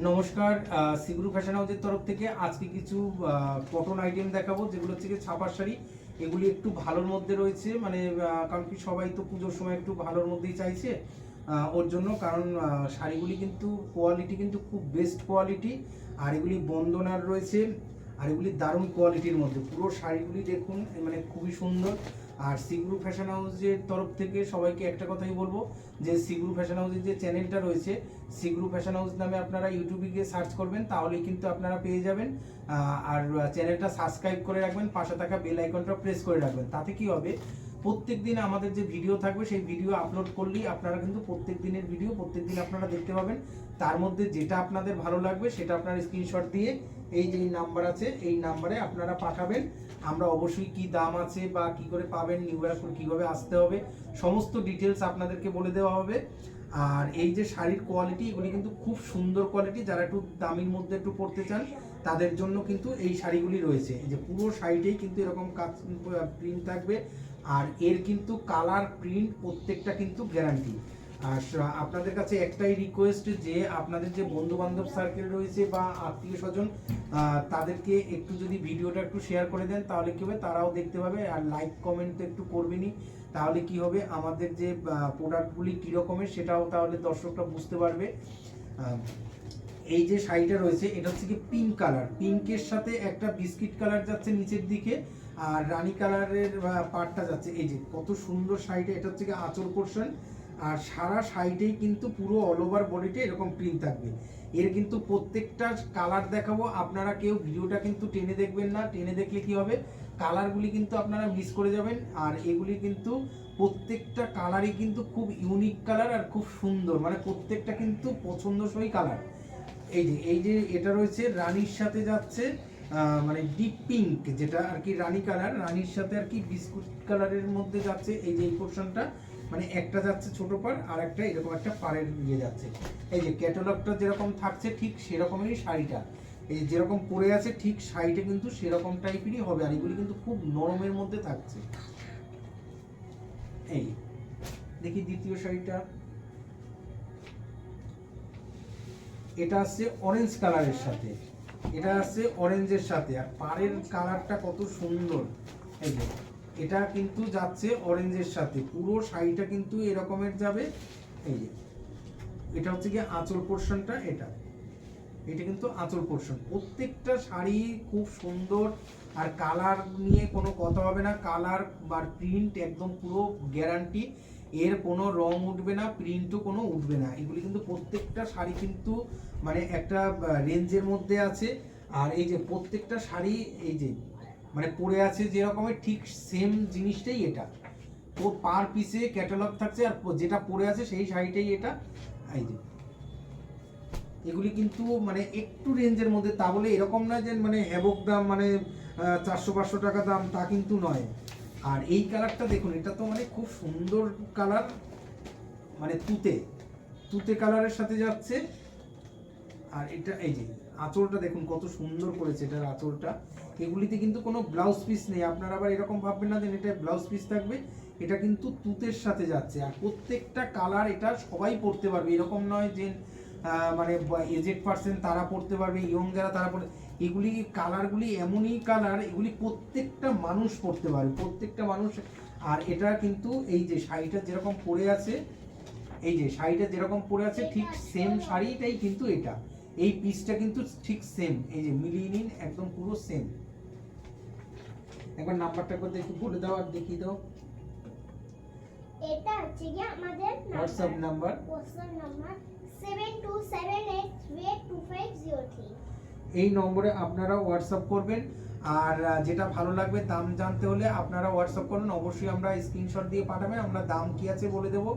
নমস্কার, সিগুরু ফ্যাশন হাউসের তরফ থেকে আজকে কিছু কটন আইটেম দেখাবো, যেগুলো হচ্ছে কি ছাপার শাড়ি। এগুলি একটু ভালোর মধ্যে রয়েছে, মানে কারণ কি সবাই তো পুজোর সময় একটু ভালোর মধ্যেই চাইছে। ওর জন্য কারণ শাড়িগুলি কিন্তু কোয়ালিটি কিন্তু খুব বেস্ট কোয়ালিটি, আর এগুলি বন্দনার রয়েছে, আর এগুলি দারুণ কোয়ালিটির মধ্যে। পুরো শাড়িগুলি দেখুন, মানে খুবই সুন্দর। আর সিগুরু ফ্যাশন হাউসের তরফ থেকে সবাইকে একটা কথাই বলবো, যে সিগুরু ফ্যাশন হাউসের যে চ্যানেলটা রয়েছে, সিগুরু ফ্যাশন হাউস নামে আপনারা ইউটিউবে গিয়ে সার্চ করবেন, তাহলেই কিন্তু আপনারা পেয়ে যাবেন। আর চ্যানেলটা সাবস্ক্রাইব করে রাখবেন, পাশে থাকা বেল আইকনটা প্রেস করে রাখবেন। তাতে কি হবে, প্রত্যেক দিন আমাদের যে ভিডিও থাকবে সেই ভিডিও আপলোড করলেই আপনারা কিন্তু প্রত্যেক দিনের ভিডিও প্রত্যেক দিন আপনারা দেখতে পাবেন। তার মধ্যে যেটা আপনাদের ভালো লাগবে সেটা আপনারা স্ক্রিনশট দিয়ে এই যে নাম্বার আছে, এই নাম্বারে আপনারা পাঠাবেন। আমরা অবশ্যই কি দাম আছে বা কি করে পাবেন, নিউ ব্যারাকপুর কীভাবে আসতে হবে, সমস্ত ডিটেলস আপনাদেরকে বলে দেওয়া হবে। আর এই যে শাড়ির কোয়ালিটি, এগুলি কিন্তু খুব সুন্দর কোয়ালিটি। যারা একটু দামির মধ্যে একটু পড়তে চান তাদের জন্য কিন্তু এই শাড়িগুলি রয়েছে। এই যে পুরো শাড়িটাই কিন্তু এরকম কাজ প্রিন্ট থাকবে, আর এর কিন্তু কালার প্রিন্ট প্রত্যেকটা কিন্তু গ্যারান্টি। আর আপনাদের কাছে একটাই রিকোয়েস্ট, যে আপনাদের যে বন্ধু বান্ধব সার্কেল রয়েছে বা আত্মীয় স্বজন, তাদেরকে একটু যদি ভিডিওটা একটু শেয়ার করে দেন, তাহলে কি হবে, তারাও দেখতে পাবে। আর লাইক কমেন্ট তো একটু করবেনই, তাহলে কি হবে, আমাদের যে প্রোডাক্টগুলি কীরকমের সেটাও তাহলে দর্শকরা বুঝতে পারবে। এই যে শাড়িটা রয়েছে, এটা হচ্ছে কি পিঙ্ক কালার, পিঙ্কের সাথে একটা বিস্কিট কালার যাচ্ছে নিচের দিকে, আর রানী কালারের পাড়টা যাচ্ছে। এই যে কত সুন্দর শাড়িটা, এটা হচ্ছে কি আঁচল পোর্শন। আর সারা শাড়িটাই কিন্তু পুরো অল ওভার বডিতে এরকম প্রিন্ট থাকবে। এর কিন্তু প্রত্যেকটা কালার দেখাবো, আপনারা কেউ ভিডিওটা কিন্তু টেনে দেখবেন না, টেনে দেখলে কি হবে, কালারগুলি কিন্তু আপনারা মিস করে যাবেন। আর এগুলি কিন্তু প্রত্যেকটা কালারই কিন্তু খুব ইউনিক কালার আর খুব সুন্দর, মানে প্রত্যেকটা কিন্তু পছন্দসই কালার। এই যে এটা রয়েছে রানীর সাথে যাচ্ছে, মানে ডিপ পিঙ্ক, যেটা আর কি রানী কালার, রানীর সাথে আর কি বিস্কুট কালারের মধ্যে যাচ্ছে। এই যে এই পোর্শনটা, মানে একটা যাচ্ছে ছোট পাড়, আর একটা এরকম একটা পাড়ের দিয়ে যাচ্ছে। এই যে ক্যাটালগটা যেরকম থাকছে ঠিক সেরকমই শাড়িটা, এই যেরকম পরে আছে ঠিক শাড়িটা কিন্তু সেরকম টাইপেরই হবে। আর এগুলি কিন্তু খুব নরমের মধ্যে থাকছে। এই দেখি দ্বিতীয় শাড়িটা, এটা আসছে অরেঞ্জ কালারের সাথে, এটা আসছে অরেঞ্জের সাথে, আর পাড়ের কালারটা কত সুন্দর। এই যে এটা কিন্তু যাচ্ছে অরেঞ্জের সাথে, পুরো শাড়িটা কিন্তু এরকমের যাবে। এই যে এটা হচ্ছে কি আঁচল পোর্শনটা, এটা কিন্তু আঁচল পোর্শন। প্রত্যেকটা শাড়ি খুব সুন্দর, আর কালার নিয়ে কোনো কথা হবে না, কালার বা প্রিন্ট একদম পুরো গ্যারান্টি। এর কোনো রং উঠবে না, প্রিন্টও কোনো উঠবে না। এগুলি কিন্তু প্রত্যেকটা শাড়ি কিন্তু মানে একটা রেঞ্জের মধ্যে আছে। আর এই যে প্রত্যেকটা শাড়ি এই যে মানে পরে আছে যেরকমের ঠিক সেম জিনিসটাই এটা, তো পার পিসে ক্যাটালগ থাকছে, আর যেটা পরে আছে সেই শাড়িটাই এটা। এই যে এগুলি কিন্তু মানে একটু রেঞ্জের মধ্যে, তা বলে এরকম নয় যে মানে হ্যাবক দাম, মানে 400-500 টাকা দাম, তা কিন্তু নয়। আর এই কালারটা দেখুন, এটা তো মানে খুব সুন্দর কালার, মানে তুতে তুতে কালারের সাথে যাচ্ছে। আর এটা এই যে আঁচলটা দেখুন কত সুন্দর করেছে এটার আঁচলটা। এগুলিতে কিন্তু কোনো ব্লাউজ পিস নেই, আপনারা আবার এরকম ভাববেন না যে এটা ব্লাউজ পিস থাকবে, এটা কিন্তু তুতের সাথে যাচ্ছে। আর প্রত্যেকটা কালার এটা সবাই পরতে পারবে, এরকম নয় যে মানে এজেড পার্সন তারা পড়তে পারবে, ইয়ং যারা তারা পড়তে। এগুলি কালারগুলি এমনই কালার, এগুলি প্রত্যেকটা মানুষ পড়তে পারবে, প্রত্যেকটা মানুষ। আর এটা কিন্তু এই যে শাড়িটা যেরকম পরে আছে, এই যে শাড়িটা যেরকম পরে আছে ঠিক সেম শাড়িটাই কিন্তু এটা, এই পিসটা কিন্তু ঠিক সেম। এই যে মিলিয়ে নিন, একদম পুরো সেম। একবার নাম্বারটা একবার একটু বলে দাও আর দেখিয়ে দাও। এটা হচ্ছে কি আমাদের হোয়াটসঅ্যাপ নাম্বার 7278382503। এই নম্বরে আপনারা হোয়াটসঅ্যাপ করবেন। আর যেটা ভালো লাগবে, দাম জানতে হলে আপনারা হোয়াটসঅ্যাপ করুন, অবশ্যই আমরা স্ক্রিনশট দিয়ে পাঠাবেন, আমরা দাম কি আছে বলে দেবো।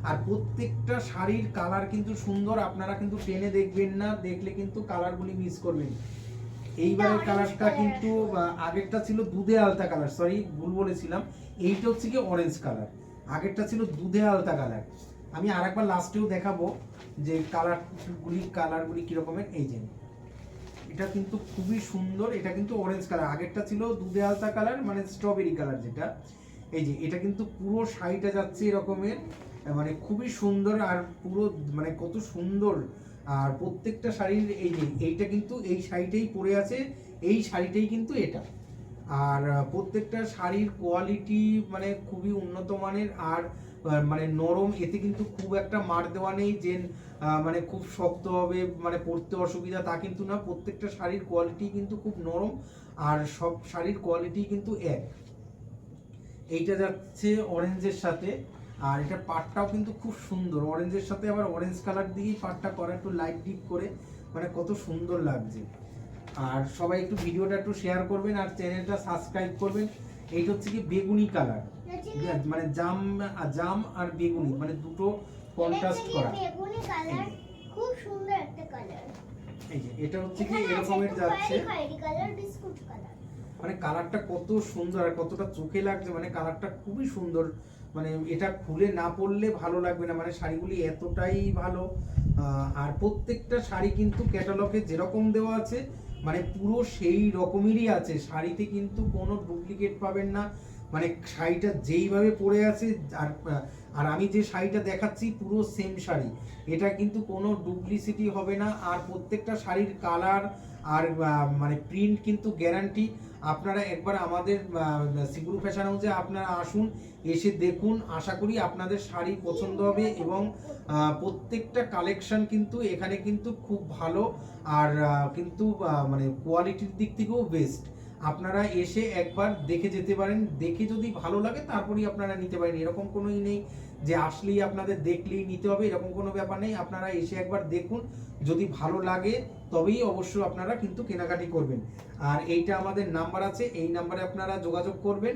আর প্রত্যেকটা শাড়ির কালার কিন্তু সুন্দর, আপনারা কিন্তু টেনে দেখবেন না, দেখলে কিন্তু কালারগুলি মিস করবেন। এইবারের কালারটা কিন্তু আগেরটা ছিল দুধে আলতা কালার, সরি ভুল বলেছিলাম, এইটা হচ্ছে কি অরেঞ্জ কালার, আগেরটা ছিল দুধে আলতা কালার। আমি আরেকবার লাস্টেও দেখাবো যে কালারগুলি কিরকমের। এই যে এটা কিন্তু খুবই সুন্দর, এটা কিন্তু অরেঞ্জ কালার, আগেরটা ছিল দুধে আলতা কালার মানে স্ট্রবেরি কালার যেটা। এই যে এটা কিন্তু পুরো শাড়িটা যাচ্ছে এরকমের, মানে খুবই সুন্দর। আর পুরো মানে কত সুন্দর আর প্রত্যেকটা শাড়ির এই যে এইটা কিন্তু এই শাড়িটাই পরে আছে, এই শাড়িটাই কিন্তু এটা। আর প্রত্যেকটা শাড়ির কোয়ালিটি মানে খুবই উন্নত মানের, আর মানে নরম, এতে কিন্তু খুব একটা মার দেওয়া নেই যে মানে খুব শক্ত হবে মানে পরতে অসুবিধা, তা কিন্তু না। প্রত্যেকটা শাড়ির কোয়ালিটি কিন্তু খুব নরম, আর সব শাড়ির কোয়ালিটি কিন্তু এক। এইটা যাচ্ছে অরেঞ্জের সাথে, আর এটা পাটটাও কিন্তু খুব সুন্দর, অরেঞ্জের সাথে আবার অরেঞ্জ কালার দিয়েই পাটটা করা, একটু লাইট ডিপ করে, মানে কত সুন্দর লাগছে। আর সবাই একটু ভিডিওটা একটু শেয়ার করবেন আর চ্যানেলটা সাবস্ক্রাইব করবেন। এইটা হচ্ছে কি বেগুনি কালার, মানে জাম জাম আর বেগুনি মানে দুটো কন্ট্রাস্ট করা। বেগুনি কালার খুব সুন্দর একটা কালার। এই যে এটা হচ্ছে কি এরকমের যাচ্ছে, খয়েরি কালার, বিস্কুট কালার। মানে কালারটা কত সুন্দর আর কতটা চোখে লাগছে, মানে কালারটা খুবই সুন্দর। মানে এটা খুলে না পরলে ভালো লাগবে না, মানে শাড়িগুলি এতটাই ভালো। আর প্রত্যেকটা শাড়ি কিন্তু ক্যাটালগে যেরকম দেওয়া আছে মানে পুরো সেই রকমেরই আছে, শাড়িতে কিন্তু কোনো ডুপ্লিকেট পাবেন না। মানে শাড়িটা যেইভাবে পরে আছে, আর আর আমি যে শাড়িটা দেখাচ্ছি পুরো সেম শাড়ি, এটা কিন্তু কোনো ডুপ্লিসিটি হবে না। আর প্রত্যেকটা শাড়ির কালার আর মানে প্রিন্ট কিন্তু গ্যারান্টি। আপনারা একবার আমাদের সিগুরু ফ্যাশন হাউসে আপনারা আসুন, এসে দেখুন, আশা করি আপনাদের শাড়ি পছন্দ হবে। এবং প্রত্যেকটা কালেকশন কিন্তু এখানে কিন্তু খুব ভালো, আর কিন্তু মানে কোয়ালিটির দিক থেকেও বেস্ট। আপনারা এসে একবার দেখে যেতে পারেন, দেখে যদি ভালো লাগে তারপরেই আপনারা নিতে পারেন, এরকম কোনোই নেই যে আসলেই আপনাদের দেখলেই নিতে হবে, এরকম কোনো ব্যাপার নেই। আপনারা এসে একবার দেখুন, যদি ভালো লাগে তবেই অবশ্য আপনারা কিন্তু কেনাকাটি করবেন। আর এইটা আমাদের নাম্বার আছে, এই নাম্বারে আপনারা যোগাযোগ করবেন,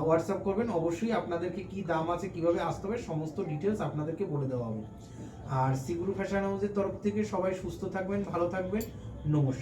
হোয়াটসঅ্যাপ করবেন, অবশ্যই আপনাদেরকে কি দাম আছে, কিভাবে আসতে হবে, সমস্ত ডিটেলস আপনাদেরকে বলে দেওয়া হবে। আর সিগুরু ফ্যাশন হাউসের তরফ থেকে সবাই সুস্থ থাকবেন, ভালো থাকবেন, নমস্কার।